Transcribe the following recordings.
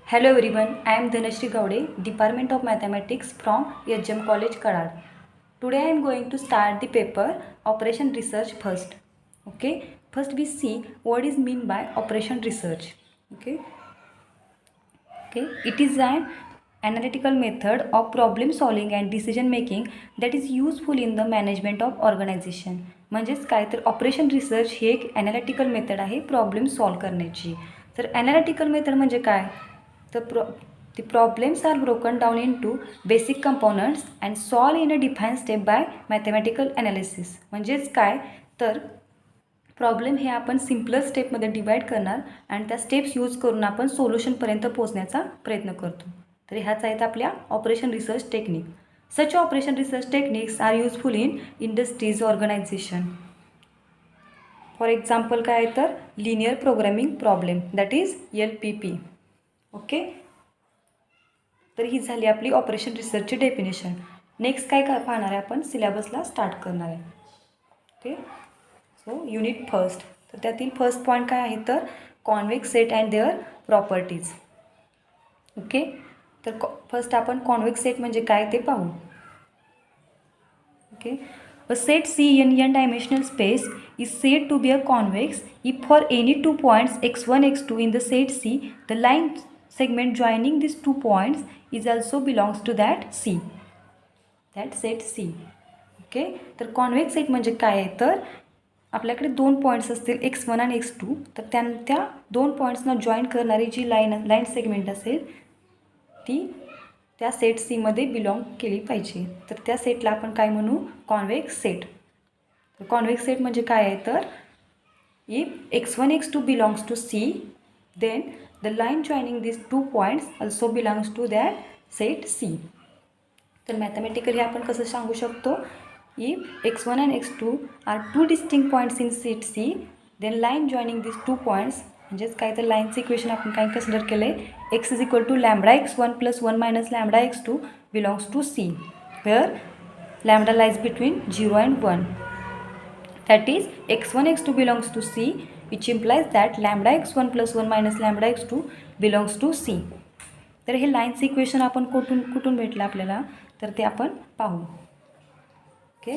Hello everyone, I am Dhanashree Gowde, Department of Mathematics from HM College, Karad. Today I am going to start the paper Operation Research first. Okay, first we see what is mean by Operation Research. Okay, it is an analytical method of problem solving and decision making that is useful in the management of organization. म्हणजेच काय तर operation research ही एक analytical method आहे problem solve करण्याची. तर analytical method म्हणजे काय तर the problems are broken down into basic components and solved in a defined step by mathematical analysis. म्हणजेच काय तर प्रॉब्लेम हे आपण सिम्पलर स्टेपमध्ये डिवाइड करणार आणि त्या स्टेप्स यूज करून आपण सोल्युशनपर्यंत पोहोचण्याचा प्रयत्न करतो. तर ह्याच आहेत आपल्या operation research technique. Such operation research techniques are useful in industries organisation. For example काय आहे तर linear programming problem that is LPP. Okay, तर ही झाली आपली ऑपरेशन रिसर्चची डेफिनेशन. नेक्स्ट काय पाहणार आहे आपण सिलेबसला स्टार्ट करणार आहे. Okay, so unit first. तर त्यातील फर्स्ट पॉईंट काय आहे तर convex set and their properties. Okay, तर फर्स्ट आपण कॉन्वेक्स सेट म्हणजे काय ते पाहू. Okay, a set C in n-dimensional space is said to be a convex if for any 2 points x1 x2 in the set C the line segment joining these 2 points is also belongs to that set C. Okay, तर convex set म्हणजे काय आहे तर आपल्याकडे 2 points असतील x1 आणि x2. तर त्या 2 पॉईंट्सना जॉईन करणारी जी लाईन सेगमेंट असेल ती त्या सेट सीमध्ये बिलॉंग केली पाहिजे. तर त्या सेटला आपण काय म्हणू कॉन्वेक्स सेट. तर कॉन्वेक्स सेट म्हणजे काय आहे तर if x1 x2 belongs to C then the line joining this 2 points also belongs to that set C. तर मॅथमॅटिकली आपण कसं सांगू शकतो if x1 and x2 are 2 distinct points in set C then line joining this 2 points म्हणजेच काय तर लाईनचं equation आपण काय कन्सिडर केलं आहे x is equal to lambda x1 plus 1 minus lambda x2 belongs to C where lambda lies between 0 and 1. That is x1 x2 belongs to C which implies that lambda x1 plus 1 minus lambda x2 belongs to C. तर हे लाईनचं equation आपण कुठून भेटलं आपल्याला तर ते आपण पाहू. ओके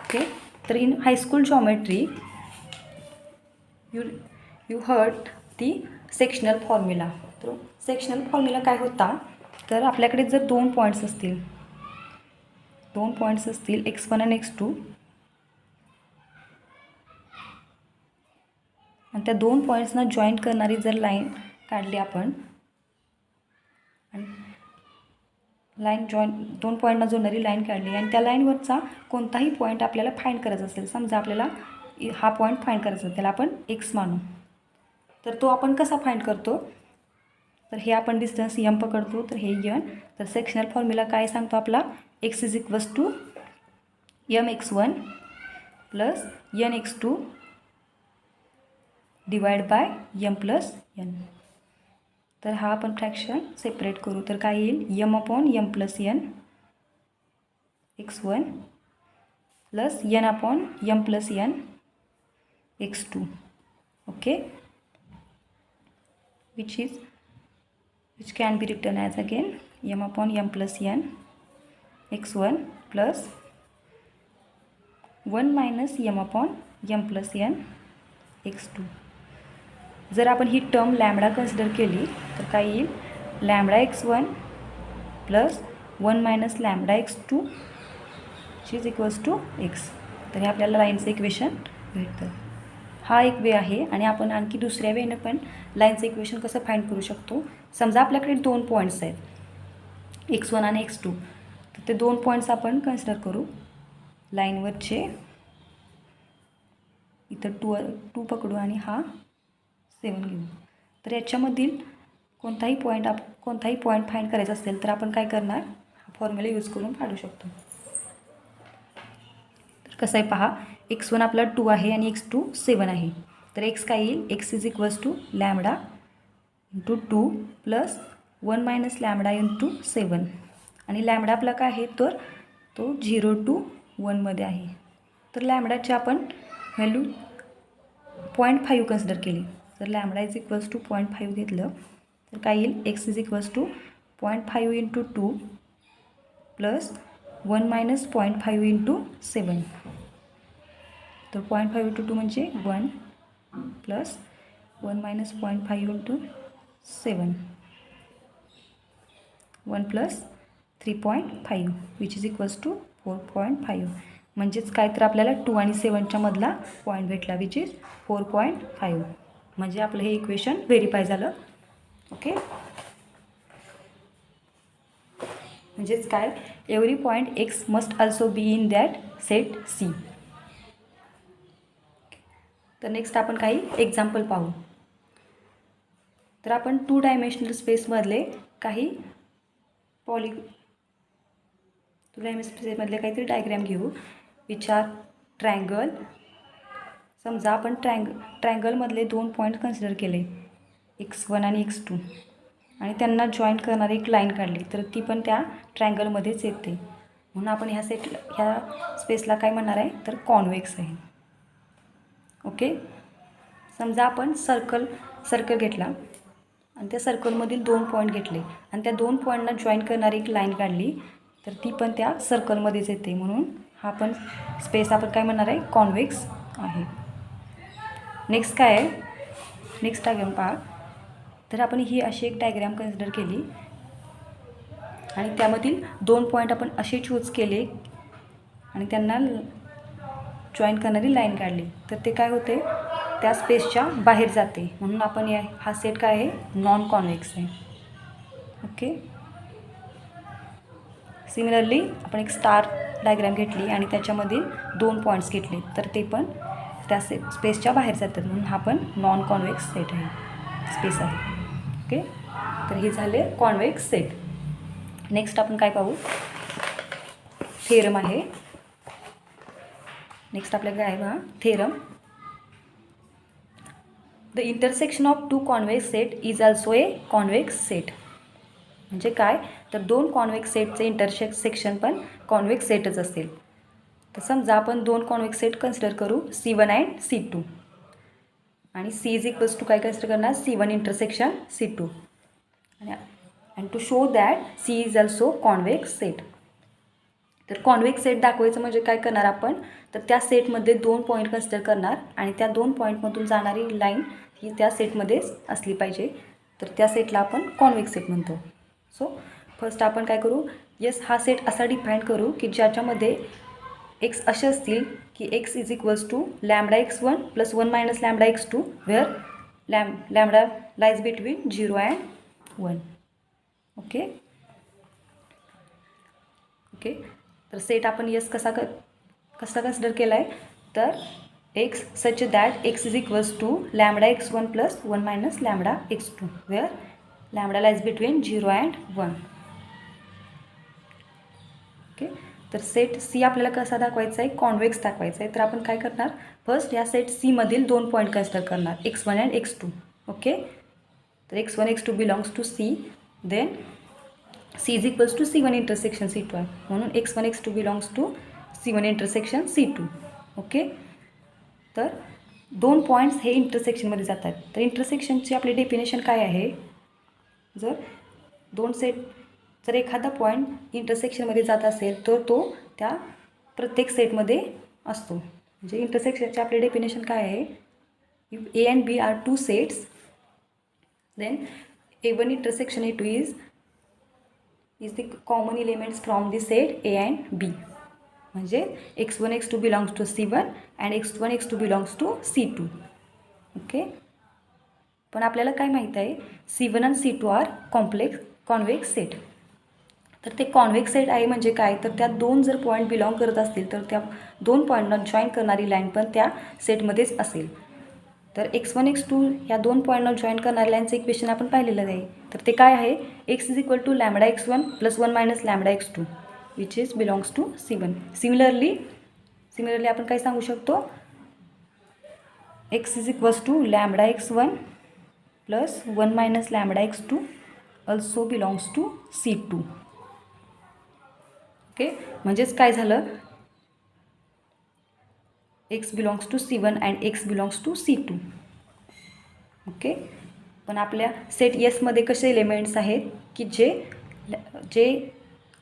ओके, तर in high school geometry you heard the sectional formula. तर सेक्शनल फॉर्म्युला काय होता तर आपल्याकडे जर 2 पॉईंट्स असतील x1 आणि x2 आणि त्या 2 पॉईंट्सना जॉईंट करणारी जर लाईन काढली आपण आणि दोन पॉईंटना जोडणारी लाईन काढली आणि त्या लाईनवरचा कोणताही पॉईंट आपल्याला फाईंड करायचा असेल. समजा आपल्याला हा पॉईंट फाईंड करायचा त्याला आपण x मानू. तर तो आपण कसा फाईंड करतो तर हे आपण डिस्टन्स m पकडतो तर हे n. तर सेक्शनल फॉर्म्युला काय सांगतो आपला x is equals to mx1 plus nx2 divide by m plus n. तर हा आपण फ्रॅक्शन सेपरेट करू तर काय येईल m upon m plus n x1 plus n upon m plus n x2. Okay, which can be written as again m upon m plus n x1 plus 1 minus m upon m plus n x2. जर आपण ही term lambda consider केली तर काय येईल lambda x1 plus 1 minus lambda x2 is equals to x. तर हे आपल्याला लाईनचं equation भेटतं. हा एक वे आहे आणि आपण आणखी दुसऱ्या वेने पण लाईनचं इक्वेशन कसं फाईंड करू शकतो. समजा आपल्याकडे 2 पॉईंट्स आहेत x1 आणि x2. तर ते 2 पॉईंट्स आपण कन्सिडर करू लाईनवरचे. इथं 2 पकडू आणि हा 7 घेऊ. तर याच्यामधील कोणताही पॉईंट फाईंड करायचा असेल तर आपण काय करणार हा फॉर्म्युला यूज करून काढू शकतो. तर कसं आहे पहा x1 आपला 2 आहे आणि x2 7 आहे. तर x काय येईल x is equals to lambda into 2 plus 1 minus lambda into 7 आणि लॅम्बडा आपला काय आहे तर तो 0 to 1 मध्ये आहे. तर लॅम्बडाची आपण व्हॅल्यू 0.5 कन्सिडर केली. जर लॅमडा इज इक्वल्स टू 0.5 घेतलं तर काय येईल, x is equals to 0.5 into 2 plus 1 minus 0.5 into 7. तर 0.5 इंटू 2 म्हणजे 1 plus 1 minus 0.5 into 7, 1 plus 3.5 which is equals to 4.5. म्हणजेच काय, तर आपल्याला 2 आणि 7च्या मधला पॉईंट भेटला विच इज 4.5. म्हणजे आपलं हे इक्वेशन व्हेरीफाय झालं. ओके, म्हणजेच काय, every point x must also be in that set C. तर नेक्स्ट आपण काही एक्झाम्पल पाहू. तर आपण 2 डायमेन्शनल स्पेसमधले काही 2 डायमेन्शनल स्पेसमधले काहीतरी डायग्रॅम घेऊ. विचार ट्रायंगल. समजा आपण ट्रायंगलमधले 2 पॉईंट कन्सिडर केले, x1 आणि x2, आणि त्यांना जॉईंट करणारी एक लाईन काढली, तर ती पण त्या ट्रायंगलमध्येच येते. म्हणून आपण ह्या स्पेसला काय म्हणणार आहे, तर कॉन्व्हेक्स आहे. ओके, समजा आपण सर्कल घेतला आणि त्या सर्कलमधील 2 पॉईंट घेतले आणि त्या 2 पॉईंटना जॉईन करणारी एक लाईन काढली, तर ती पण त्या सर्कलमध्येच येते. म्हणून हा पण स्पेस आपण काय म्हणणार आहे, कॉन्व्हेक्स आहे. नेक्स्ट काय आहे, नेक्स्ट डायग्राम पहा. तर आपण ही अशी एक डायग्राम कन्सिडर केली आणि त्यामधील 2 पॉईंट आपण असे चूज केले आणि त्यांना जॉईन करणारी लाईन काढली, तर ते काय होते, त्या स्पेसच्या बाहेर जाते. म्हणून आपण हा सेट काय आहे, नॉन कॉन्व्हेक्स आहे. ओके, सिमिलरली आपण एक स्टार डायग्राम घेतली आणि त्याच्यामधील 2 पॉईंट्स घेतले, तर ते पण त्या स्पेसच्या बाहेर जातात. म्हणून हा पण नॉन कॉन्व्हेक्स सेट आहे, स्पेस आहे. ओके, तर हे झाले कॉन्व्हेक्स सेट. नेक्स्ट आपण काय पाहू, थेरम आहे. नेक्स्ट आपल्याकडे आहे बघा theorem. The intersection of 2 convex set is also A convex set. म्हणजे काय, तर 2 कॉन्व्हेक्स सेटचे इंटरसेक्शन पण कॉन्व्हेक्स सेटच असेल. तर समजा आपण 2 कॉन्व्हेक्स सेट कन्सिडर करू, C1 अँड C2, आणि C इज इक्वल्स टू काय कन्सिडर करणार, C1 intersection C2, and to show that C is also convex set. तर कॉन्व्हेक्स सेट दाखवायचं म्हणजे काय करणार आपण, तर त्या सेटमध्ये 2 पॉईंट कन्सिडर करणार आणि त्या 2 पॉईंटमधून जाणारी लाईन ही त्या सेटमध्येच असली पाहिजे. तर त्या सेटला आपण कॉन्व्हेक्स सेट म्हणतो. सो फर्स्ट आपण काय करू, हा सेट असा डिफाईन करू की ज्याच्यामध्ये एक्स असे असतील की x is equals to lambda x1 plus 1 minus lambda x2 where lambda lies between 0 and 1. Okay, okay, तर सेट आपण कसा कन्सिडर केला आहे, तर x such that x is equals to lambda x1 plus 1 minus lambda x2 where lambda lies between 0 and 1. Okay, तर set C आपल्याला कसा दाखवायचा आहे, कॉन्व्हेक्स दाखवायचा आहे. तर आपण काय करणार, फर्स्ट या सेट सीमधील 2 पॉईंट कन्सिडर करणार, x1 अँड x2. ओके, तर x1 x2 belongs to C, then C is equals to C1 intersection C2 आहे. म्हणून x1 x2 belongs to C1 intersection C2. Okay, तर 2 पॉईंट्स हे इंटरसेक्शनमध्ये जातात. तर इंटरसेक्शनची आपली डेफिनेशन काय आहे, जर एखादा पॉईंट इंटरसेक्शनमध्ये जात असेल तर तो त्या प्रत्येक सेटमध्ये असतो. म्हणजे इंटरसेक्शनचे आपले डेफिनेशन काय आहे, if A and B are 2 sets then A1 intersection A2 is the common elements from the set A and B. म्हणजे x1 x2 belongs to C1 and x1 x2 belongs to C2. Okay, पण आपल्याला काय माहीत आहे, C1 आणि C2 R convex set. तर ते convex set आहे म्हणजे काय, तर त्या 2 जर पॉईंट बिलॉंग करत असतील तर त्या 2 पॉईंटना जॉईन करणारी लाईन पण त्या सेटमध्येच असेल. तर x1 x2 ह्या 2 पॉईंटना जॉईन करणाऱ्या लाईनचं इक्वेशन आपण पाहिलेलं आहे. तर ते काय आहे, x is equal to lambda x1 plus 1 minus lambda x2 which is belongs to C1. Similarly आपण काय सांगू शकतो, x is equals to lambda x1 plus 1 minus lambda x2 also belongs to C2. Okay, म्हणजेच काय झालं, x belongs to C1 and x belongs to C2. Okay. पण आपल्या set यसमध्ये कसे एलिमेंट्स आहेत की जे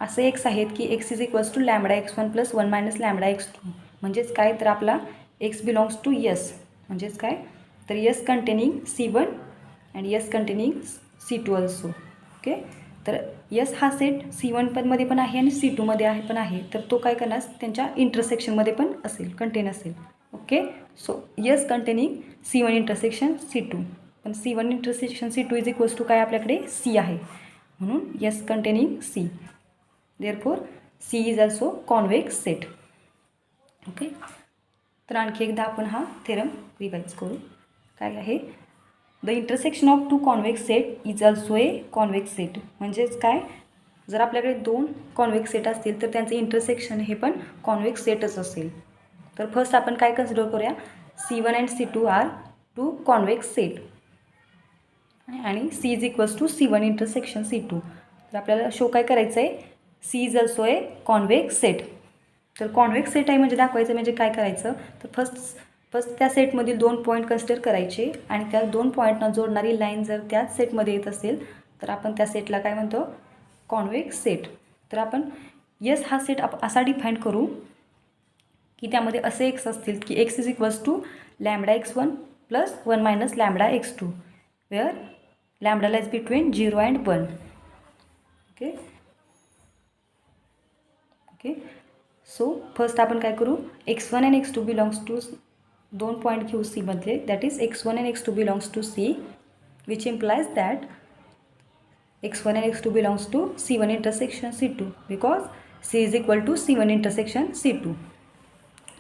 असे एक्स आहेत की x is equals to lambda x1 + 1 - lambda x2. म्हणजेच काय, तर आपला एक्स बिलॉंग्स टू यस. म्हणजेच काय, तर yes containing C1 and yes containing C2 also. Okay. तर यस हा सेट C1 मध्ये पण आहे आणि C2 मध्ये पण आहे. तर तो काय करणार, त्यांच्या इंटरसेक्शनमध्ये पण असेल, कंटेन असेल. Okay. So yes containing C1 intersection C2. पण C1 intersection C2 is equals to काय, आपल्याकडे C आहे. म्हणून yes containing C. Therefore C is also convex set. Okay. तर आणखी एकदा आपण हा थेरम रिवाइज करू. काय आहे, the intersection of two convex set is also a convex set. म्हणजेच काय, जर आपल्याकडे दोन कॉन्वेक्स सेट असतील तर त्यांचे इंटरसेक्शन हे पण कॉन्वेक्स सेटच असेल. तर फर्स्ट आपण काय कन्सिडर करूया, C1 and C2 are two convex set आणि C is equals to C1 intersection C2. तर आपल्याला शो काय करायचं आहे, C is also a convex set. तर कॉन्वेक्स सेट आहे म्हणजे दाखवायचं म्हणजे काय करायचं, तर फर्स्ट त्या सेटमधील 2 पॉईंट कन्सिडर करायचे आणि त्या 2 पॉईंटना जोडणारी लाईन जर त्याच सेटमध्ये येत असेल तर आपण त्या सेटला काय म्हणतो, कॉन्वेक्स सेट. तर आपण यस हा सेट असा डिफाईन करू की त्यामध्ये असे एक्स असतील की x is equals to lambda x1 + 1 - lambda x2 where lambda lies between 0 and 1. Okay. Okay. So first आपण काय करू, x1 and x2 belongs to 2 point घेऊ C मधले, that is x1 and x2 belongs to C, which implies that x1 and x2 belongs to C1 intersection C2 because C is equal to C1 intersection C2.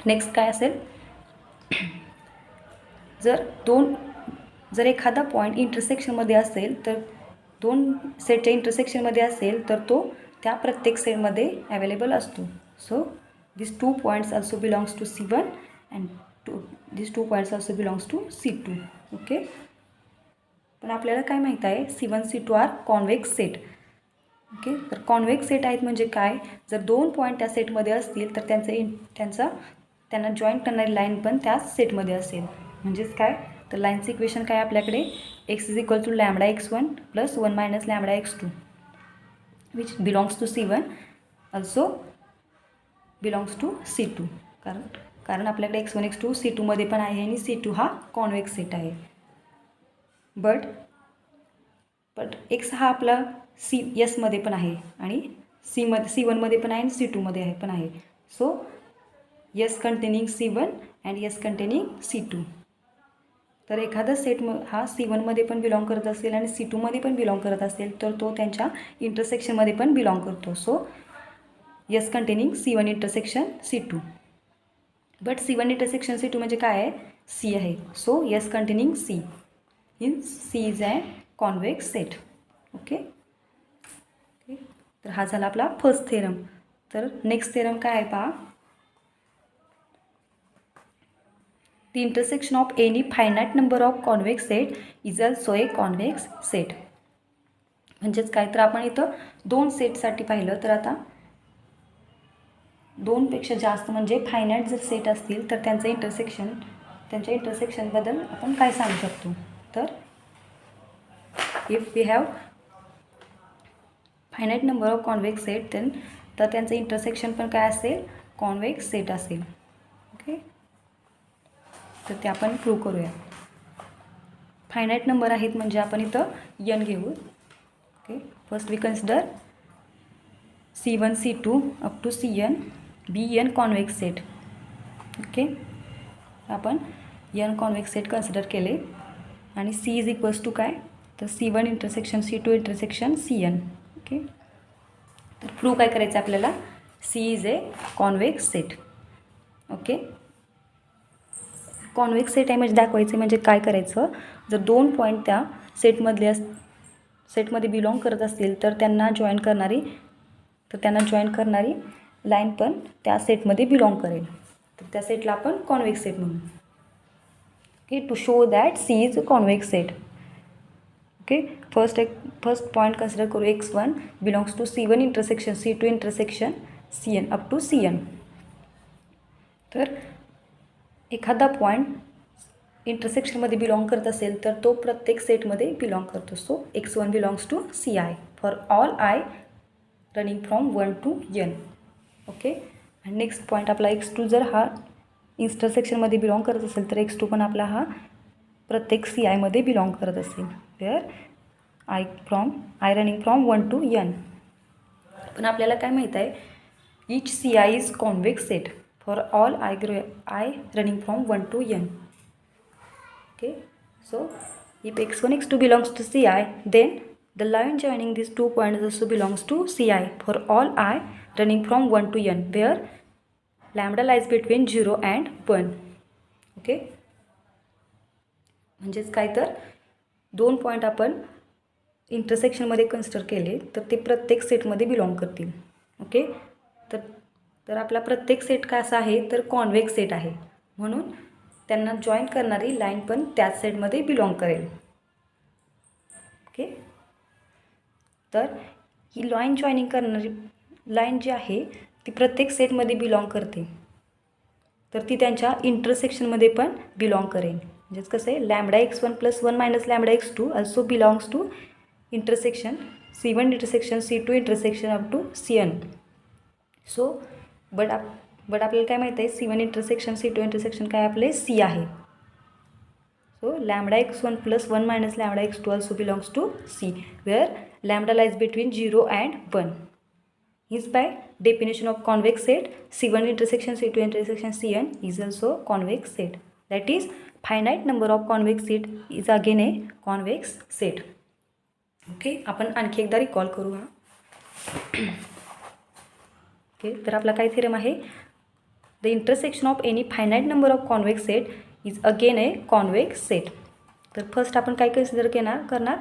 Next काय असेल, जर एखादा point इंटरसेक्शनमध्ये असेल तर 2 सेटच्या इंटरसेक्शनमध्ये असेल तर तो त्या प्रत्येक सेटमध्ये अवेलेबल असतो. So this 2 points also belongs to C1 and this 2 points also belongs to C2. Okay. पण आपल्याला काय माहीत आहे, C1 C2 are convex set. Okay. तर कॉन्वेक्स सेट आहेत म्हणजे काय, जर 2 पॉईंट त्या सेटमध्ये असतील तर त्यांना जॉईंट करणारी लाईन पण त्याच सेटमध्ये असेल. म्हणजेच काय, तर लाईनचं इक्वेशन काय आपल्याकडे, x is equal to lambda x1 + 1 - lambda x2 which belongs to C1 also belongs to C2. कारण आपल्याकडे x1 x2 C2 मध्ये पण आहे आणि C2 हा कॉन्वेक्स सेट आहे. बट एक्स हा आपला यसमध्ये पण आहे आणि C1 मध्ये पण आहे आणि C2 मध्ये पण आहे. So yes containing C1 and yes containing C2. तर एखादा सेट हा C1 मध्ये पण बिलॉंग करत असेल आणि C2 मध्ये पण बिलॉंग करत असेल तर तो त्यांच्या इंटरसेक्शनमध्ये पण बिलॉंग करतो. So yes containing C1 intersection C2. But C1 intersection C2 म्हणजे काय आहे, C आहे. So yes containing C in C is a convex set. Okay. Okay. तर हा झाला आपला फर्स्ट थेरम. तर नेक्स्ट थेरम काय आहे पहा, the intersection of any finite number of convex set is also a convex set. म्हणजेच काय, तर आपण इथं 2 सेटसाठी पाहिलं तर आता 2पेक्षा जास्त म्हणजे फायनाईट जर सेट असतील तर त्यांच्या इंटरसेक्शनबद्दल आपण काय सांगू शकतो, तर if we have finite number of convex set तर त्यांचं इंटरसेक्शन पण काय असेल, कॉन्वेक्स सेट असेल. ओके. तर ते आपण प्रूव्ह करूया. फायनाईट नंबर आहेत म्हणजे आपण इथं n घेऊ. Okay. First we consider C1 C2 up to Cn Bn convex set. Okay. आपण n कॉन्वेक्स सेट कन्सिडर केले आणि C इज इक्वल्स टू काय, तर C1 intersection C2 intersection Cn. Okay. तर प्रूव्ह काय करायचं आपल्याला, C is a convex set. Okay. Convex set आहे म्हणजे दाखवायचं म्हणजे काय करायचं, जर 2 पॉईंट त्या सेटमध्ये बिलॉंग करत असतील तर त्यांना जॉईन करणारी लाईन पण त्या सेटमध्ये बिलॉंग करेल. तर त्या सेटला आपण कॉन्वेक्स सेट म्हणू. Okay. To show that C is a convex set. Okay. First point consider करू, x1 belongs to C1 intersection C2 intersection Cn up to Cn. तर एखादा पॉईंट इंटरसेक्शनमध्ये बिलॉंग करत असेल तर तो प्रत्येक सेटमध्ये बिलॉंग करतो. So x1 belongs to CI for all I running from 1 to n. Okay. आणि नेक्स्ट पॉईंट आपला x2 जर हा इंटरसेक्शनमध्ये बिलॉंग करत असेल तर x2 पण आपला हा प्रत्येक CIमध्ये बिलॉंग करत असेल. Where I running from 1 to n. पण आपल्याला काय माहीत आहे, each CI is convex set for all I running from 1 to n. Okay, so if x1 x2 belongs to CI, then the line joining these 2 points also belongs to CI for all I running from 1 to n, where lambda lies between 0 and 1. Okay, म्हणजेच काय तर दोन point आपण इंटरसेक्शनमध्ये consider केले तर ते प्रत्येक सेटमध्ये बिलॉंग करतील. ओके, तर आपला प्रत्येक सेट का असा आहे तर कॉन्वेक्स सेट आहे, म्हणून त्यांना जॉईन करणारी लाईन पण त्याच सेटमध्ये बिलॉंग करेल. ओके, तर ही लाईन जॉईनिंग करणारी लाईन जी आहे ती प्रत्येक सेटमध्ये बिलॉंग करते, तर ती त्यांच्या इंटरसेक्शनमध्ये पण बिलॉंग करेल. म्हणजेच कसं आहे, lambda x1 + 1 - lambda x2 also belongs to intersection C1 intersection C2 intersection up to CN. So but आपल्याला काय माहीत आहे, C1 इंटरसेक्शन C2 इंटरसेक्शन काय आपले C आहे. So lambda x1 + 1 - lambda x2 also belongs to C, where lambda lies between 0 and 1. Hence by definition of convex set, C1 intersection C2 intersection CN is also convex set. That is, finite number of convex set is again a convex set. Okay, आपण आणखी एकदा recall करू. Okay, तर आपला काय theorem आहे, the intersection of any finite number of convex set is again A convex set. तर first आपण काय कन्सिडर करणार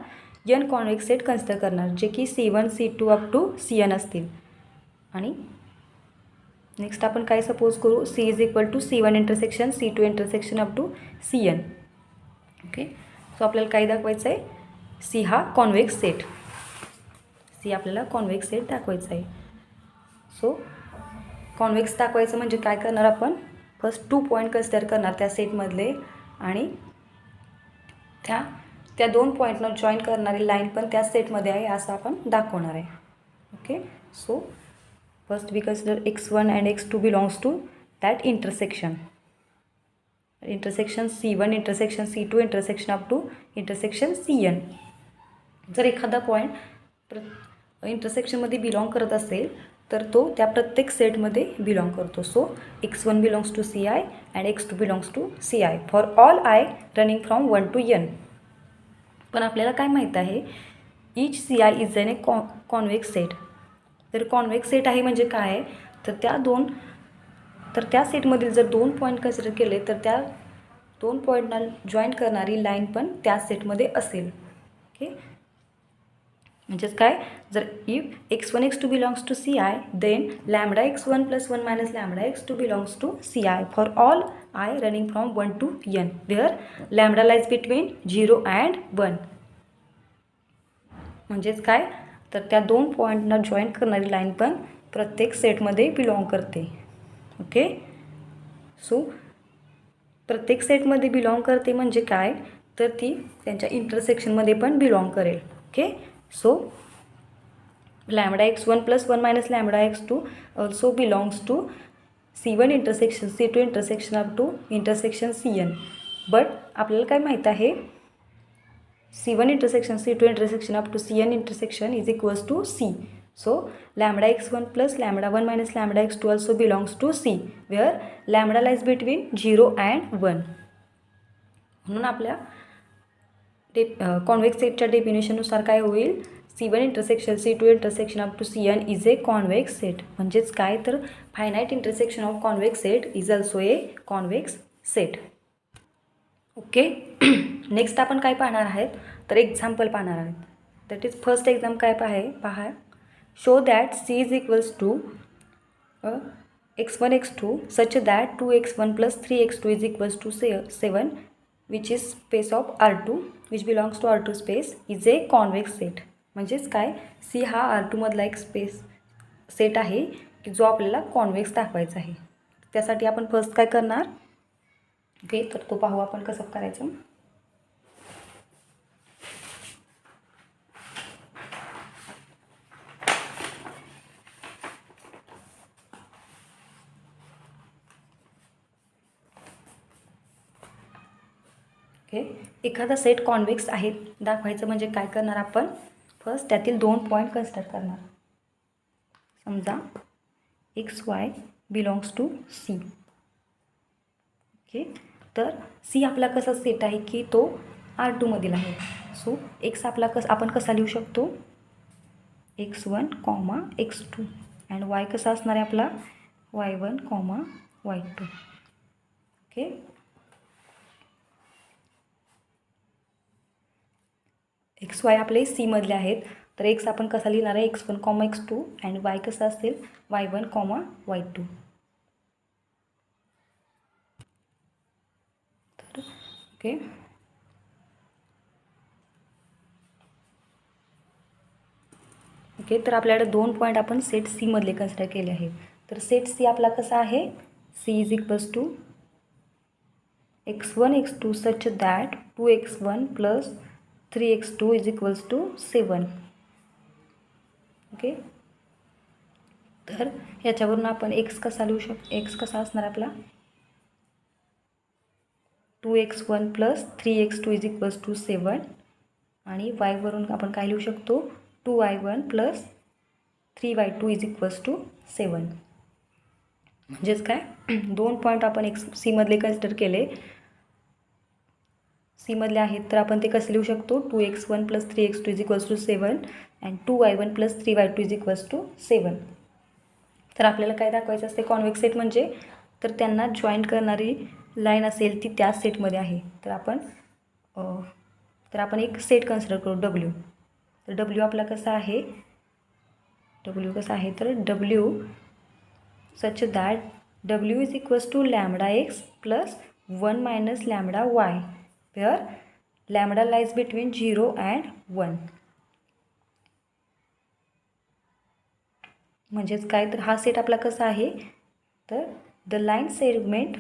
n कॉन्वेक्स सेट कन्सिडर करणार, जे की C1 C2 up to CN असतील. आणि नेक्स्ट आपण काय सपोज करू, C is equal to C1 intersection C2 intersection up to CN. Okay, so आपल्याला काय दाखवायचं आहे, C हा कॉन्वेक्स सेट, C आपल्याला कॉन्वेक्स सेट दाखवायचा आहे. सो कॉन्वेक्स दाखवायचं म्हणजे काय करणार, आपण फर्स्ट 2 पॉईंट कन्सिडर करणार त्या सेटमधले, आणि त्या 2 पॉईंटनं जॉईन करणारी लाईन पण त्या सेटमध्ये आहे असं आपण दाखवणार आहे. Okay, so first we consider x1 and x2 belongs to that intersection C1 intersection C2 intersection up to intersection CN. जर एखादा पॉईंट इंटरसेक्शनमध्ये बिलॉंग करत असेल तर तो त्या प्रत्येक सेटमध्ये बिलॉंग करतो. So x1 belongs to CI and x2 belongs to CI for all I running from 1 to n. पण आपल्याला काय माहीत आहे, each CI is an a convex set. तर कॉन्वेक्स सेट आहे म्हणजे काय आहे, तर त्या सेटमधील जर 2 पॉईंट कन्सिडर केले तर त्या 2 पॉईंटना जॉईन करणारी लाईन पण त्या सेटमध्ये असेल. ओके, म्हणजेच काय, जर if x1 x2 belongs to CI, then lambda x1 + 1 - lambda x2 belongs to CI for all I running from 1 to n, where lambda lies between 0 and 1. म्हणजेच काय, तर त्या 2 पॉईंटना जॉईन करणारी लाईन पण प्रत्येक सेटमध्ये बिलॉंग करते. ओके, सो प्रत्येक सेटमध्ये बिलॉंग करते म्हणजे काय, तर ती त्यांच्या इंटरसेक्शनमध्ये पण बिलॉंग करेल. Okay, so lambda x1 + 1 - lambda x2 also belongs to C1 intersection C2 intersection up to intersection CN. But आपल्याला काय माहीत आहे, C1 intersection C2 intersection up to CN intersection is equals to C. So lambda x1 + lambda 1 - lambda x2 also belongs to C, where lambda lies between 0 and 1. म्हणून आपल्या convex सेटच्या डेफिनेशननुसार काय होईल, C1 intersection C2 intersection up to CN is a convex set. म्हणजेच काय, तर finite intersection of convex set is also a convex set. Okay, next आपण काय पाहणार आहेत, तर एक्झाम्पल पाहणार आहेत. दॅट इज फर्स्ट एक्झाम काय पहा, show that C is equals to x1 x2 such that 2x1 + 3x2 is equals to 7, which is space of R2 which belongs to R2 space is a convex set. म्हणजेच काय, C हा R2 मधला एक set आहे की जो आपल्याला convex दाखवायचा आहे. त्यासाठी आपण फर्स्ट काय करणार, ओके, तर तो पाहू आपण कसं करायचं. ओके, एखादा सेट कॉन्वेक्स आहे दाखवायचं म्हणजे काय करणार आपण. फर्स्ट त्यातील 2 पॉईंट कन्सिडर करणार. समजा XY belongs to C. Okay, तर C आपला कसा सेट आहे की तो R2 मधील आहे. सो X आपला आपण कसा लिहू शकतो, X1, X2 अँड Y कसा असणार आहे आपला Y1, Y2. ओके, XY आपले C मधले आहेत, तर X आपण कसा लिहिणार आहे X1, X2 अँड Y कसा असेल Y1, Y2. तर ओके, ओके, तर आपल्याकडे 2 पॉईंट आपण सेट C मधले कन्सिडर केले आहेत. तर सेट C आपला कसा आहे, C is equals to X1, X2 such that 2X1 plus 3X2 is equals to 7. Okay, तर ह्याच्यावरून आपण X कसा लिहू शकतो, X कसा असणार आपला 2X1 plus 3X2 is equals to 7 आणि Y वरून आपण काय लिहू शकतो 2Y1 plus 3Y2 is equals to 7. म्हणजेच काय 2 पॉईंट आपण C मधले कन्सिडर केले, C मधले आहेत, तर आपण ते कसे लिहू शकतो 2X1 plus 3X2 is equals to 7 and 2Y1 plus 3Y2 is equals to 7. तर आपल्याला काय दाखवायचं असते कॉन्वेक्स सेट म्हणजे, तर त्यांना जॉईंट करणारी लाईन असेल ती त्याच सेटमध्ये आहे. तर आपण एक सेट कन्सिडर करू W. तर W आपला कसा आहे, W कसा आहे तर W such that W is equals to lambda X plus 1 minus lambda Y where lambda lies between 0 and 1. म्हणजेच काय, तर हा सेट आपला कसा आहे तर the line segment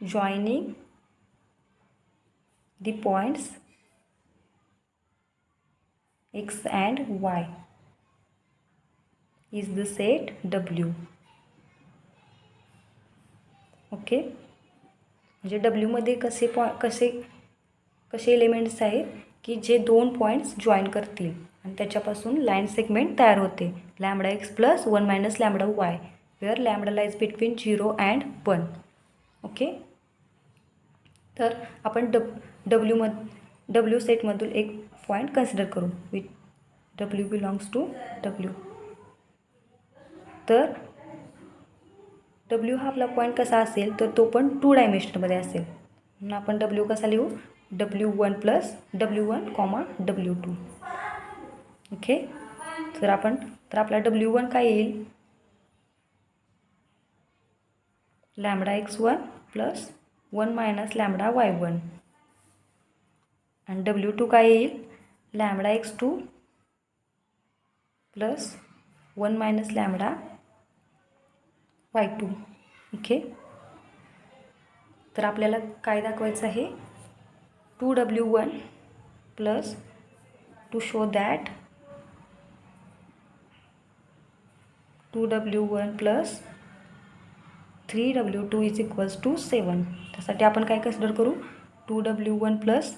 joining the points X and Y is the set W. Okay, म्हणजे W मध्ये कसे एलिमेंट्स आहेत की जे 2 पॉईंट्स जॉईन करतील आणि त्याच्यापासून लाईन सेगमेंट तयार होते lambda X plus 1 minus lambda Y where lambda lies between 0 and 1. Okay, तर आपण W सेटमधून एक पॉईंट कन्सिडर करू with W belongs to W. तर W हा आपला पॉईंट कसा असेल तर तो पण 2 डायमेन्शनमध्ये असेल. म्हणून आपण W कसा लिहू W1 plus W1, W2. Okay, तर आपला W1 काय येईल lambda X1 plus 1 minus lambda Y1 आणि W2 काय येईल lambda X2 plus 1 minus lambda Y2. Okay, तर आपल्याला काय दाखवायचं आहे 2W1 plus to show that 2W1 plus 3W2 is equals to 7. त्यासाठी आपण काय कन्सिडर करू 2W1 plus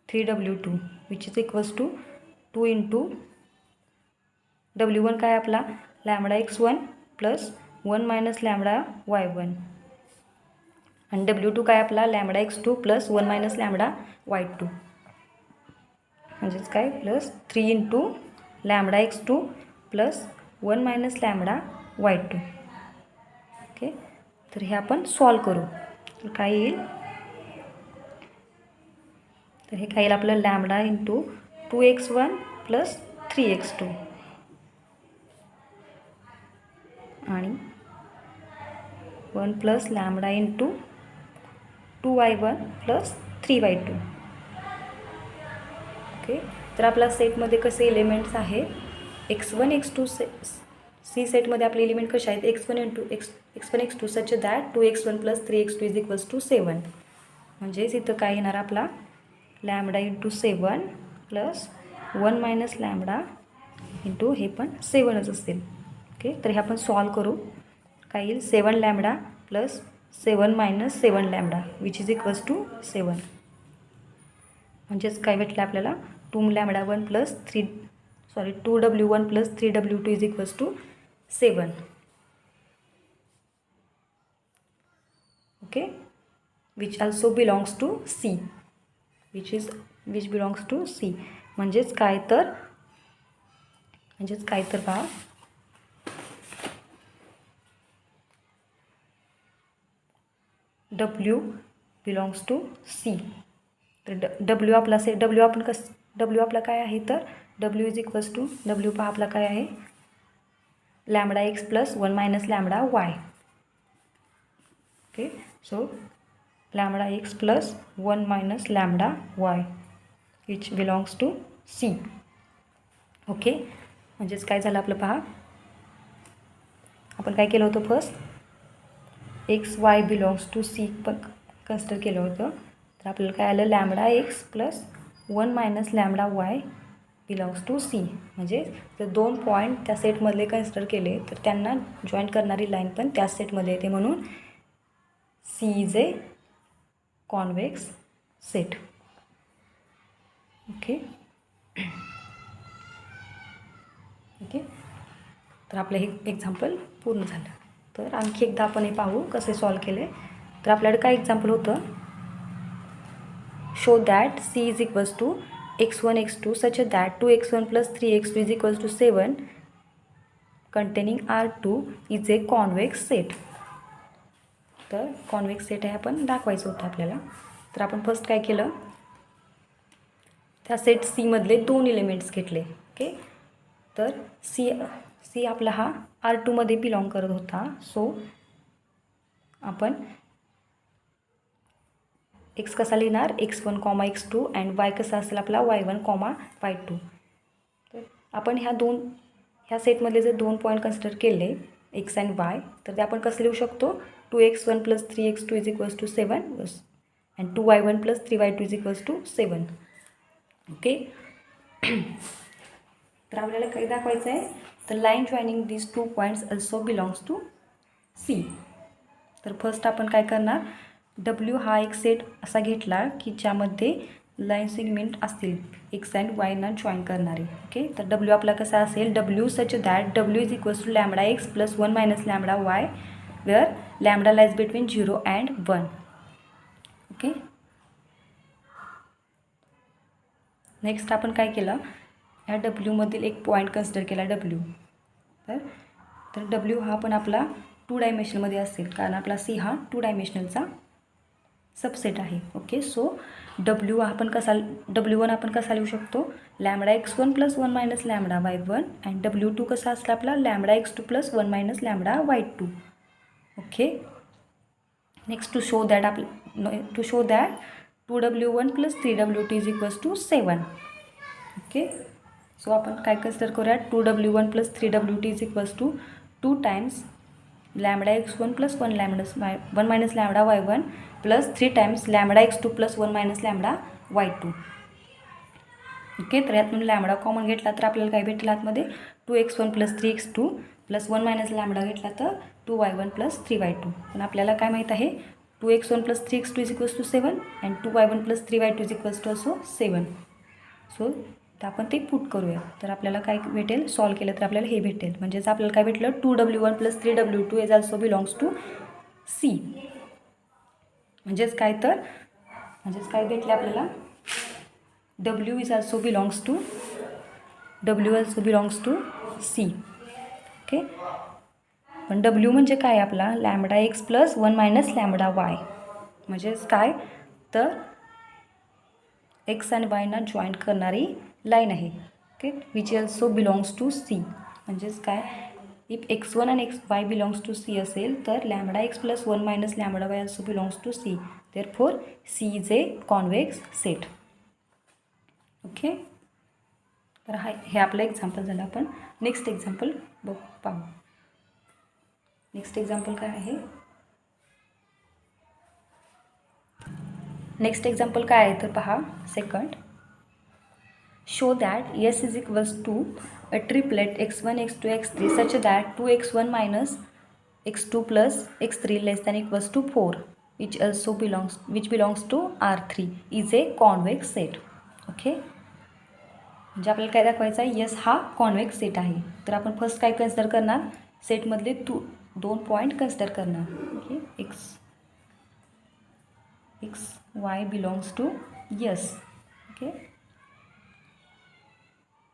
3W2 which is equals to 2 into W1 काय आपला lambda X1 plus 1 minus lambda Y1 आणि W2 काय आपला lambda X2 plus 1 minus lambda Y2. म्हणजेच काय plus 3 into lambda X2 plus 1 minus lambda Y2. Okay, तर हे आपण सॉल्व करू. तर काय येईल तर हे काय येईल आपलं lambda into 2X1 plus 3X2 आणि 1 plus lambda into 2Y1 plus 3Y2. Okay, तर आपला सेटमध्ये कसे एलिमेंट्स आहेत X1, X2 सी सेटमध्ये आपले एलिमेंट कसे आहेत x1 into x1 x2 such that 2x1 plus 3x2 is equals to 7. म्हणजेच इथं काय येणार आपला lambda into 7 plus 1 minus lambda into हे पण 7च असेल. ओके, तर हे आपण सॉल्व करू. काय येईल 7 lambda plus 7 minus 7 lambda which is equals to 7. म्हणजेच काय भेटलं आपल्याला 2 lambda 1 plus 2w1 plus 3w2 is equals to 7. Okay, which also belongs to C, which belongs to C. म्हणजेच काय तर पहा W बिलॉंग्स टू सी. तर W आपला W आपला काय आहे तर W is equals to W पहा आपला काय आहे lambda x plus 1 minus lambda y. Okay, so lambda x plus 1 minus lambda y which belongs to C. Okay, म्हणजेच काय झालं आपलं पहा आपण काय केलं होतं first x y belongs to C पण कन्सिडर केलं होतं. तर आपल्याला काय आलं lambda x plus 1 minus lambda y belongs to C. म्हणजे जर 2 पॉईंट त्या सेटमधले कन्सिडर केले तर त्यांना जॉईन करणारी लाईन पण त्याच सेटमध्ये येते, म्हणून C is a convex set. Okay, तर आपलं हे एक्झाम्पल पूर्ण झालं. तर आणखी एकदा आपण हे पाहू कसे सॉल्व केले. तर आपल्याकडे काय एक्झाम्पल होतं show that C is equals to x1 x2 such that 2x1 plus 3x2 is equals to 7 containing R2 is a convex set. तर कॉन्वेक्स सेट आहे आपण दाखवायचं होतं आपल्याला. तर आपण फर्स्ट काय केलं त्या सेट सीमधले 2 एलिमेंट्स घेतले. ओके, तर सी आपला हा R2मध्ये बिलॉंग करत होता. सो आपण एक्स कसा लिहिणार x1 comma x2 and Y कसा असेल आपला y1 कॉमा y2. तर आपण ह्या सेटमधले जर 2 पॉईंट कन्सिडर केले एक्स अँड वाय तर ते आपण कसं लिहू शकतो 2x1 plus 3x2 is equals to 7 and 2y1 plus 3y2 is equals to 7. Okay, तर आपल्याला काय दाखवायचं आहे तर line joining this 2 points also belongs to C. तर फर्स्ट आपण काय करणार W हा एक सेट असा घेतला की ज्यामध्ये लाईन सेगमेंट असतील एक्स अँड वायना जॉईन करणारे. ओके, तर W आपला कसा असेल W such that W is equals to lambda x plus 1 minus lambda y where lambda lies between 0 and 1. Okay, next आपण काय केलं ह्या डब्ल्यूमधील एक पॉईंट कन्सिडर केला W. तर W हा पण आपला 2 डायमेन्शनमध्ये असेल कारण आपला सी हा 2 डायमेन्शनलचा सबसेट आहे. ओके, सो W1 आपण कसा लिहू शकतो लॅमडा x1 plus 1 minus lambda y1 and W2 कसा असला आपला lambda x2 plus 1 minus lambda y2. Okay, next to show that 2w1 plus 3w2 is equals to 7. Okay, so आपण काय कन्सिडर करूया 2w1 plus 3w2 is equals to 2 times lambda x1 plus 1 minus lambda y1 plus 3 times lambda x2 plus 1 minus lambda y2. Okay, तर यातून lambda common घेतला तर आपल्याला काय भेटेल आतमध्ये 2x1 plus 3x2 plus 1 minus lambda घेतला तर 2y1 प्लस 3y2. पण आपल्याला काय माहीत आहे 2x1 plus 3x2 is equals to 7 and 2y1 plus 3y2 is equals to also 7. So तर आपण ते पुट करूया. तर आपल्याला काय भेटेल सॉल्व केलं तर आपल्याला हे भेटेल. म्हणजेच आपल्याला काय भेटलं 2w1 plus 3w2 is also belongs to C. म्हणजेच काय भेटले आपल्याला W is also belongs to C. Okay, पण W म्हणजे काय आपला lambda x plus 1 minus lambda y. म्हणजेच काय तर एक्स अँड वायना जॉईन करणारी लाईन आहे. Okay, which also belongs to C. म्हणजेच काय if x1 and y belongs to C असेल तर lambda x plus 1 minus lambda y also belongs to C. Therefore C is a convex set. Okay, तर हे आपलं example झालं. आपण next example पाहू. नेक्स्ट एक्झाम्पल काय आहे? नेक्स्ट एक्झाम्पल काय आहे तर पहा. Second, show that S is equals to a triplet x1 x2 x3 such that 2x1 minus x2 plus x3 less than equals to 4 which belongs to R3 is a convex set. Okay, म्हणजे आपल्याला काय दाखवायचं आहे? Yes हा convex set आहे. तर आपण first काय कन्सिडर करणार? सेटमधले दोन पॉईंट कन्सिडर करणार. Okay, x y belongs to S. Okay,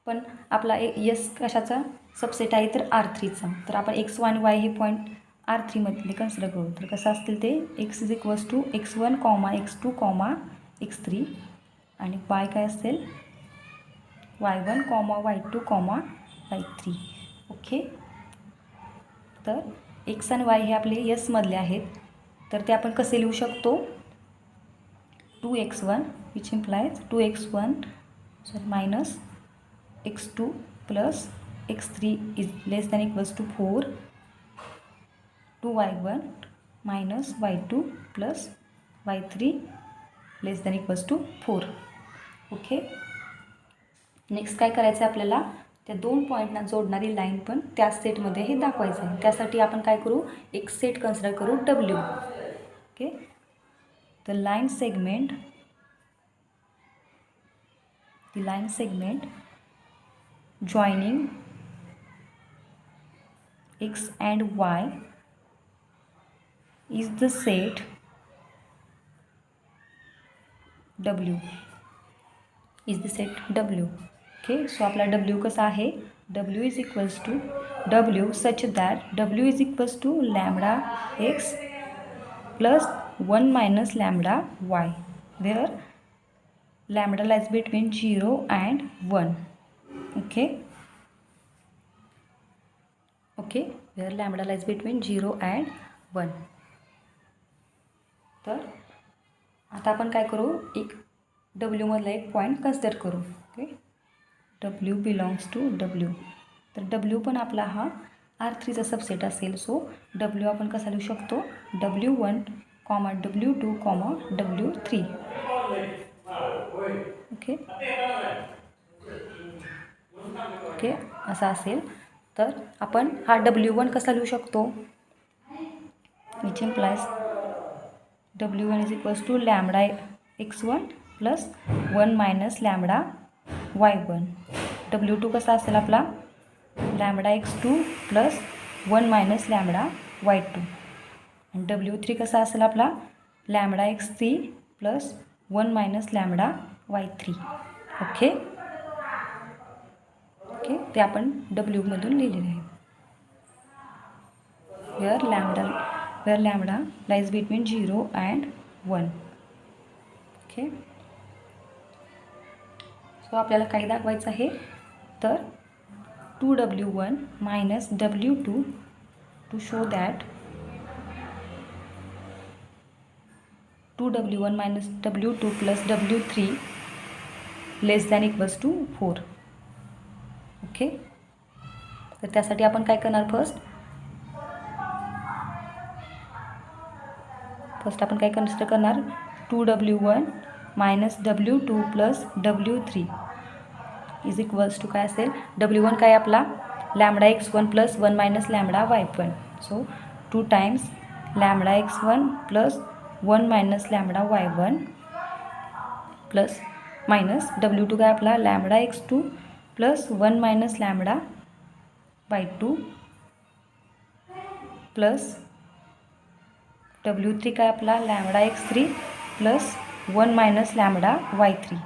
पण आपला यस कशाचा सबसेट आहे तर R3चा. तर आपण x1 आणि y हे पॉईंट R3मधले कन्सिडर करू. तर कसं असतील ते? x is equals to x1 x2 x3 आणि y काय असेल? y1 y2 y3. ओके, तर x आणि y हे आपले यसमधले आहेत. तर ते आपण कसे लिहू शकतो? 2x1 which implies 2x1 minus x2 plus x3 is less than equals to 4. 2y1 minus y2 plus y3 less than equals to 4. Okay, next काय करायचं आहे आपल्याला? त्या दोन पॉईंटना जोडणारी लाईन पण त्या सेटमध्ये हे दाखवायचं आहे. त्यासाठी आपण काय करू? एक सेट कन्सिडर करू W. Okay, the line segment joining x and y is the set W. Okay, so आपला W कसा आहे? W is equals to W such that W is equals to lambda x plus 1 minus lambda y, where lambda lies between 0 and 1. Okay, where lambda lies between 0 and 1. तर आता आपण काय करू? एक डब्ल्यूमधला एक पॉईंट कन्सिडर करू. Okay, W belongs to W. तर W पण आपला हा R3चा सबसेट असेल. सो W आपण कसा लिहू शकतो? W1 W2 W3. ओके, असा असेल. तर आपण हा W1 कसा लिहू शकतो? Which implies W1 is equals to lambda x1 plus 1 minus lambda y1. W2 कसा असेल आपला? Lambda x2 plus 1 minus lambda y2. आणि W3 कसा असेल आपला? Lambda x3 plus 1 minus lambda y3. Okay, ते आपण डब्ल्यूमधून लिहिलेले आहे. Where lambda lies between 0 and 1. Okay, so आपल्याला काय दाखवायचं आहे? तर 2W1 minus W2 to show that 2W1 minus W2 plus W3 less than equals to 4. Okay, तर त्यासाठी आपण काय करणार? फर्स्ट आपण काय कन्सिडर करणार? 2W1 minus W2 plus W3 is equals to काय असेल? W1 काय आपला? Lambda x1 plus 1 minus lambda y1. So 2 times lambda x1 plus 1 minus lambda y1 plus minus W2 काय आपला? Lambda x2 plus 1 minus lambda y2 plus W3 काय आपला? Lambda x3 plus 1 minus lambda y3.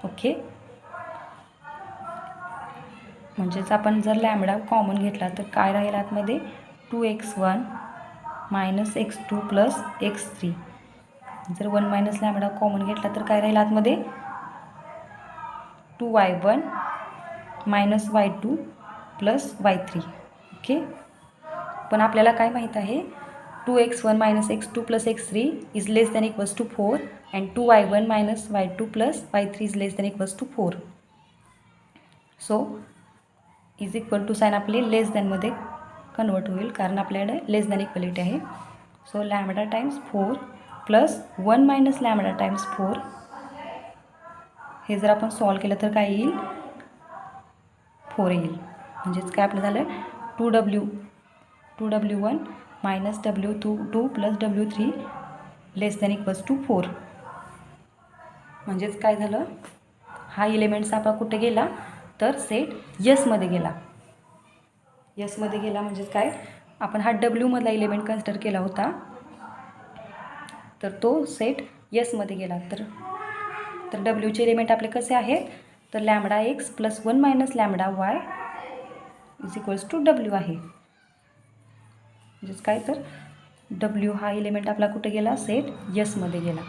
Okay, म्हणजेच आपण जर lambda common घेतला तर काय राहील आतमध्ये? 2x1 minus x2 plus x3. जर 1 मायनस लॅम्बडा कॉमन घेतला तर काय राहील आतमध्ये? 2y1 minus y2 plus y3. Okay, पण आपल्याला काय माहीत आहे? 2x1 minus x2 plus x3 is less than equals to 4 and 2y1 minus y2 plus y3 is less than equals to 4. So is equal to sign आपले less दॅनमध्ये convert होईल, कारण आपल्याकडे लेस दॅन इक्वलिटी आहे. So lambda times 4 plus 1 minus lambda times 4, हे जर आपण solve केलं तर काय येईल, 4 येईल. म्हणजेच काय आपलं झालं, 2w1 minus w2 plus w3 less than equals to 4. म्हणजेच काय झालं, हा एलिमेंट्स आपला कुठे गेला तर सेट यसमध्ये गेला. यसमध्ये गेला म्हणजेच काय, आपण हा डब्ल्यूमधला एलिमेंट कन्सिडर केला होता, तर तो सेट यसमध्ये गेला. तर डब्ल्यूचे एलिमेंट आपले कसे आहेत, तर lambda x plus 1 minus lambda y is equals to W आहे. म्हणजेच काय, तर डब्ल्यू हा एलिमेंट आपला कुठे गेला, सेट यसमध्ये गेला.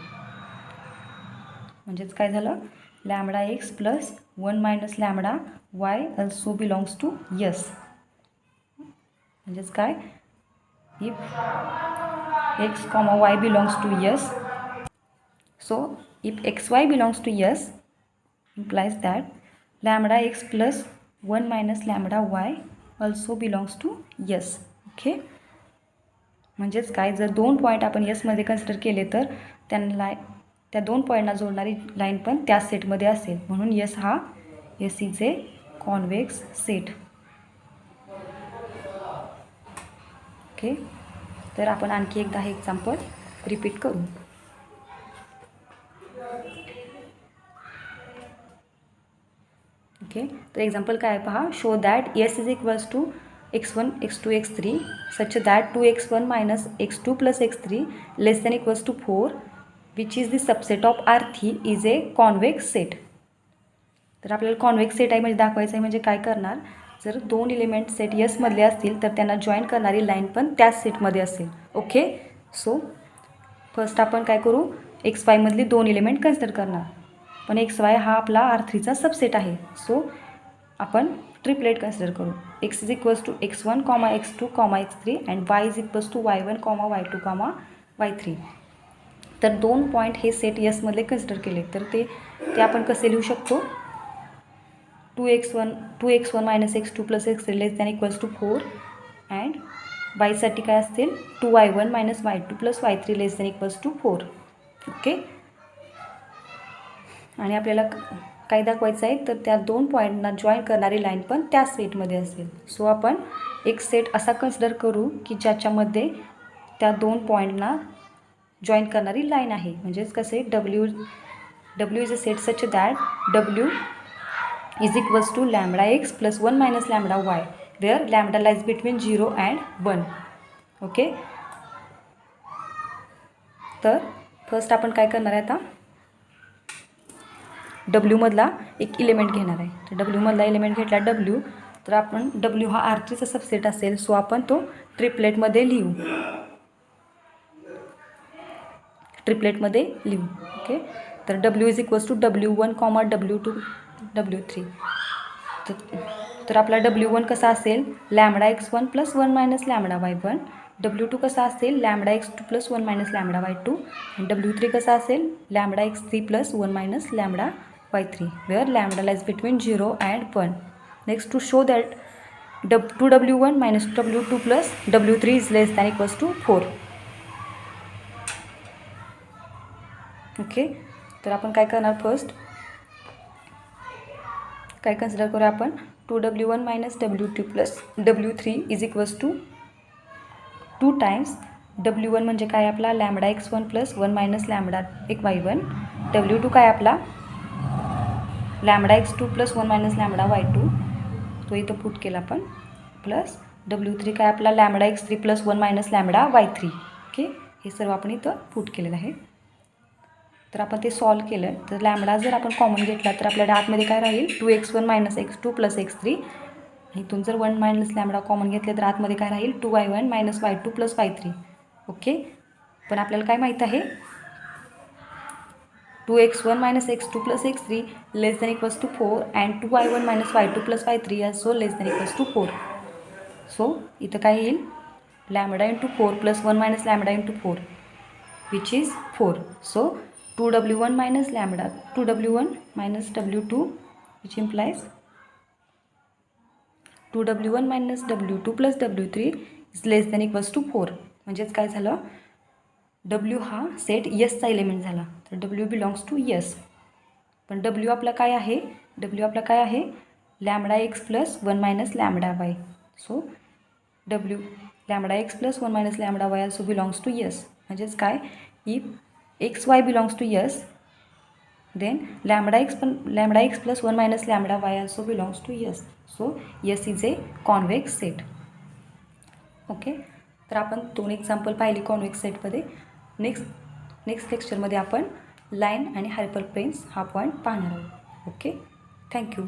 म्हणजेच काय झालं, lambda x plus 1 minus lambda y also belongs to S. म्हणजेच काय, if x comma y belongs to S, so if xy belongs to yes implies that lambda x plus 1 minus lambda y also belongs to yes. Okay, म्हणजेच काय, जर दोन point आपण यसमध्ये consider केले तर त्यांना त्या दोन पॉईंटना जोडणारी लाईन पण त्या सेटमध्ये असेल, म्हणून यस हा S is a convex set. Okay, तर आपण आणखी एकदा हे एक्झाम्पल रिपीट करू. ओके, तर एक्झाम्पल काय पहा, show that S is equals to x1 x2 x3 such that 2x1 minus x2 plus x3 less than equals to 4 which is the subset of R3 is a convex set. तर आपल्याला convex set आहे म्हणजे दाखवायचं आहे, म्हणजे काय करणार, जर दोन एलिमेंट सेट यसमधले असतील तर त्यांना जॉईन करणारी लाईन पण त्याच सेटमध्ये असेल. ओके, सो फर्स्ट आपण काय करू, एक्स वायमधली दोन एलिमेंट कन्सिडर करणार, पण एक्स वाय हा आपला R3चा सबसेट आहे. सो आपण ट्रिपलेट कन्सिडर करू. X is equals to x1 comma x2 comma x3 and y is equals to y1 comma y2 comma y3. तर दोन पॉईंट हे सेट यसमधले कन्सिडर केले तर ते आपण कसे लिहू शकतो, 2x1 minus x2 plus x3 less than equals to 4 and वायसाठी काय असतील 2y1 minus y2 plus y3 less than equals to 4. Okay, आणि आपल्याला काय दाखवायचं आहे, तर त्या दोन पॉईंटना जॉईन करणारी लाईन पण त्या सेटमध्ये असेल. सो आपण एक सेट असा कन्सिडर करू की ज्याच्यामध्ये त्या दोन पॉईंटना जॉईन करणारी लाईन आहे. म्हणजेच कसे, W is a set such that W is equals to lambda x plus 1 minus lambda y where lambda lies between 0 and 1. Okay, तर फर्स्ट आपण काय करणार आहे, आता डब्ल्यूमधला एक एलिमेंट घेणार आहे. तर डब्ल्यूमधला एलिमेंट घेतला डब्ल्यू, तर आपण डब्ल्यू हा R3चा सबसेट असेल, सो आपण तो ट्रिपलेटमध्ये लिहू. ओके, तर W is equals to W1 comma W2 W3. तर आपला W1 कसा असेल, lambda x1 plus 1 minus lambda y1. W2 कसा असेल, lambda x2 plus 1 minus lambda y2. आणि W3 कसा असेल, lambda x3 plus 1 minus lambda y3 where lambda lies between 0 and 1. Next, to show that 2w1 minus w2 plus w3 is less than equals to 4. Okay, तर आपण काय करणार, first काय consider करूया आपण, 2w1 minus w2 plus w3 is equals to 2 times w1 म्हणजे काय आपला lambda x1 plus 1 minus lambda y1. w2 काय आपला lambda x2 plus 1 minus lambda y2, तो इथं पुट केला आपण, प्लस w3 काय आपला lambda x3 plus 1 minus lambda y3. Okay, हे सर्व आपण इथं पुट केलेलं आहे. तर आपण ते सॉल्व केलं तर लॅमडा जर आपण कॉमन घेतला तर आपल्याला आतमध्ये काय राहील, 2x1 minus x2 plus x3. इथून जर 1 मायनस लॅमडा कॉमन घेतले तर आतमध्ये काय राहील, 2y1 minus y2 plus y3. Okay, पण आपल्याला काय माहीत आहे, 2x1 minus x2 plus x3 less than equals to 4 and 2y1 minus y2 plus y3 also less than equals to 4. So इथं काय येईल, lambda into 4 plus 1 minus lambda into 4 which is 4. So 2w1 minus lambda 2w1 minus w2 which implies 2w1 minus w2 plus w3 is less than equals to 4. म्हणजेच काय झालं, w हा set यसचा element झाला, तर w belongs to S. पण w आपला काय आहे, lambda x plus 1 minus lambda y. So w lambda x plus 1 minus lambda y also belongs to S. म्हणजेच काय, if x y belongs to S, then lambda x plus 1 minus lambda y also belongs to yes. So yes is a convex set. Okay, तर आपण 2 example पाहिली convex सेटमध्ये. Next लेक्चरमध्ये आपण line आणि हायपरप्लेन्स हा पॉईंट पाहणार आहोत. Okay, thank you.